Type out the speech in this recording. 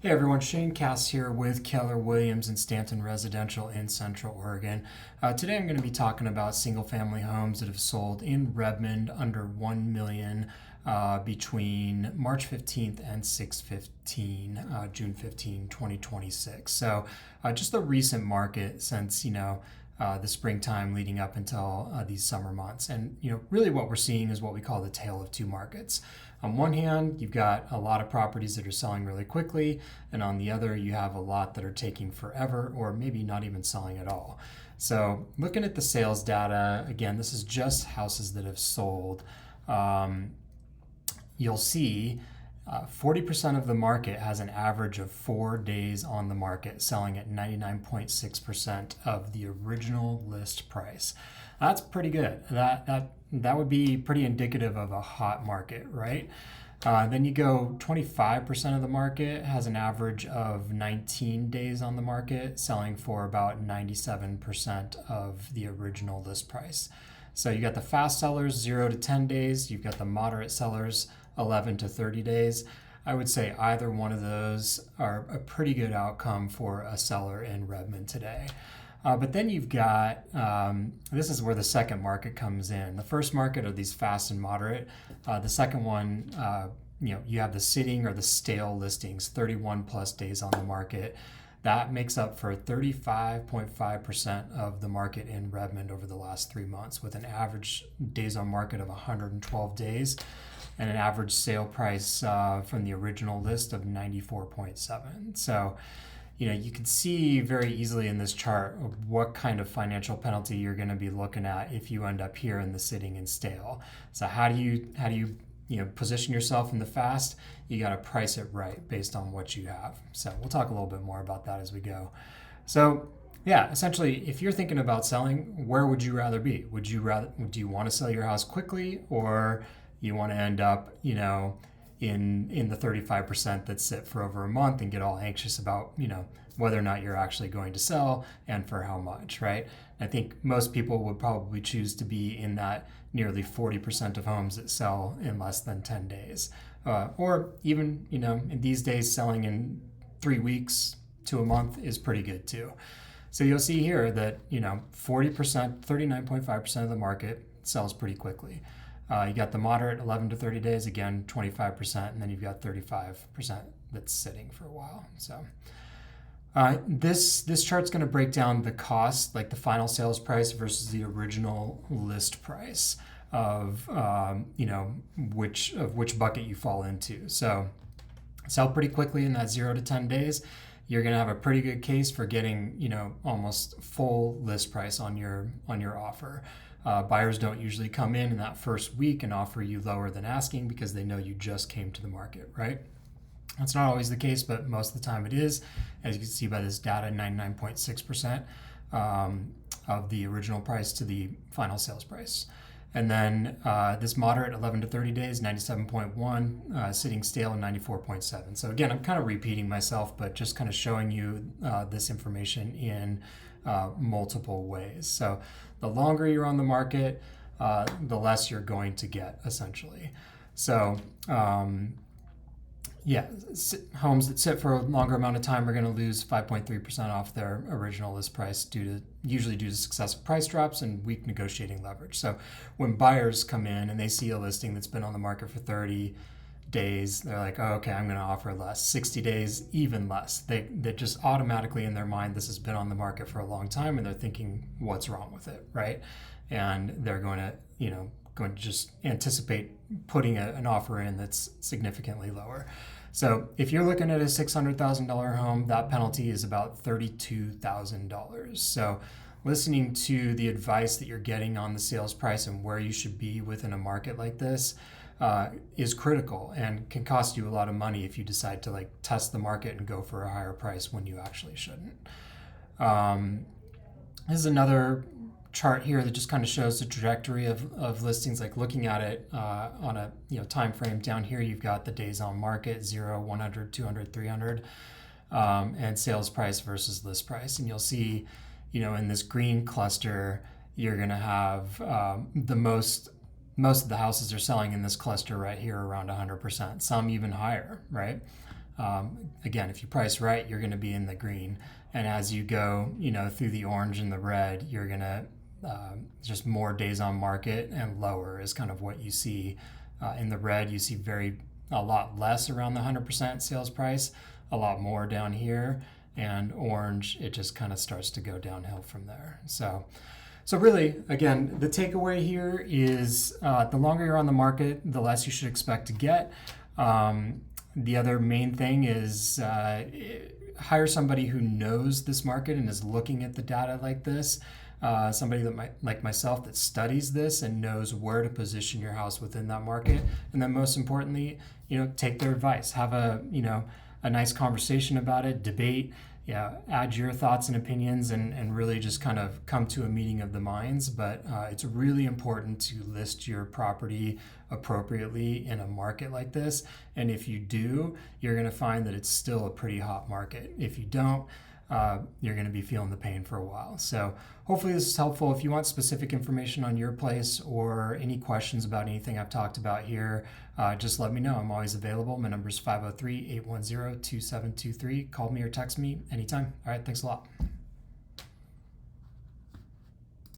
Hey everyone, Shane Cass here with Keller Williams and Stanton Residential in Central Oregon. Today I'm going to be talking about single family homes that have sold in Redmond under 1 million between March 15th and 6/15, June 15, 2026. So just the recent market since, the springtime leading up until these summer months. And, really what we're seeing is what we call the tale of two markets. On one hand, you've got a lot of properties that are selling really quickly, and on the other, you have a lot that are taking forever or maybe not even selling at all. So, looking at the sales data, again, this is just houses that have sold. Um, you'll see 40% of the market has an average of 4 days on the market, selling at 99.6% of the original list price. That's pretty good. That would be pretty indicative of a hot market, right? Then you go 25% of the market has an average of 19 days on the market, selling for about 97% of the original list price. So you got the fast sellers, 0 to 10 days. You've got the moderate sellers, 11 to 30 days. I would say either one of those are a pretty good outcome for a seller in Redmond today. But then you've got, this is where the second market comes in. The first market are these fast and moderate. The second one, you have the sitting or the stale listings, 31 plus days on the market. That makes up for 35.5% of the market in Redmond over the last 3 months, with an average days on market of 112 days and an average sale price from the original list of 94.7. So, you can see very easily in this chart what kind of financial penalty you're going to be looking at if you end up here in the sitting and stale. So how do you position yourself in the fast? You got to price it right based on what you have. So we'll talk a little bit more about that as we go. So yeah, essentially, if you're thinking about selling, where would you rather be? Do you want to sell your house quickly, or you want to end up, in the 35% that sit for over a month and get all anxious about, whether or not you're actually going to sell and for how much, right? I think most people would probably choose to be in that nearly 40% of homes that sell in less than 10 days. Or even, in these days, selling in 3 weeks to a month is pretty good too. So you'll see here that, 40%, 39.5% of the market sells pretty quickly. You got the moderate 11 to 30 days, again, 25%, and then you've got 35% that's sitting for a while. So this chart's going to break down the cost, like the final sales price versus the original list price of which bucket you fall into. So sell pretty quickly in that 0 to 10 days. You're going to have a pretty good case for getting almost full list price on your offer. Buyers don't usually come in that first week and offer you lower than asking because they know you just came to the market, right? That's not always the case, but most of the time it is. As you can see by this data, 99.6% of the original price to the final sales price. And then this moderate 11 to 30 days, 97.1, sitting stale, 94.7. So again, I'm kind of repeating myself, but just kind of showing you this information in multiple ways. So the longer you're on the market, the less you're going to get, essentially. So homes that sit for a longer amount of time are going to lose 5.3% off their original list price usually due to successive price drops and weak negotiating leverage. So when buyers come in and they see a listing that's been on the market for 30 days, they're like, oh, okay, I'm going to offer less. 60 days, even less. They just automatically in their mind, this has been on the market for a long time, and they're thinking, what's wrong with it, right? And they're going to just anticipate putting an offer in that's significantly lower. So if you're looking at a $600,000 home, that penalty is about $32,000. So listening to the advice that you're getting on the sales price and where you should be within a market like this is critical and can cost you a lot of money if you decide to test the market and go for a higher price when you actually shouldn't. This is another chart here that just kind of shows the trajectory of listings, like looking at it on a time frame. Down here you've got the days on market, 0, 100, 200, 300, and sales price versus list price. And you'll see, in this green cluster, you're going to have the most of the houses are selling in this cluster right here around 100%, some even higher, right? Again, if you price right, you're going to be in the green. And as you go, through the orange and the red, you're going to just more days on market and lower is kind of what you see. In the red, you see a lot less around the 100% sales price, a lot more down here, and orange, it just kind of starts to go downhill from there. So really, again, the takeaway here is the longer you're on the market, the less you should expect to get. The other main thing is hire somebody who knows this market and is looking at the data like this. Somebody that like myself that studies this and knows where to position your house within that market. And then most importantly, take their advice. Have a nice conversation about it, debate, add your thoughts and opinions, and really just kind of come to a meeting of the minds. But it's really important to list your property appropriately in a market like this. And if you do, you're going to find that it's still a pretty hot market. If you don't, you're going to be feeling the pain for a while. So hopefully this is helpful. If you want specific information on your place or any questions about anything I've talked about here, just let me know. I'm always available. My number is 503-810-2723. Call me or text me anytime. All right, thanks a lot.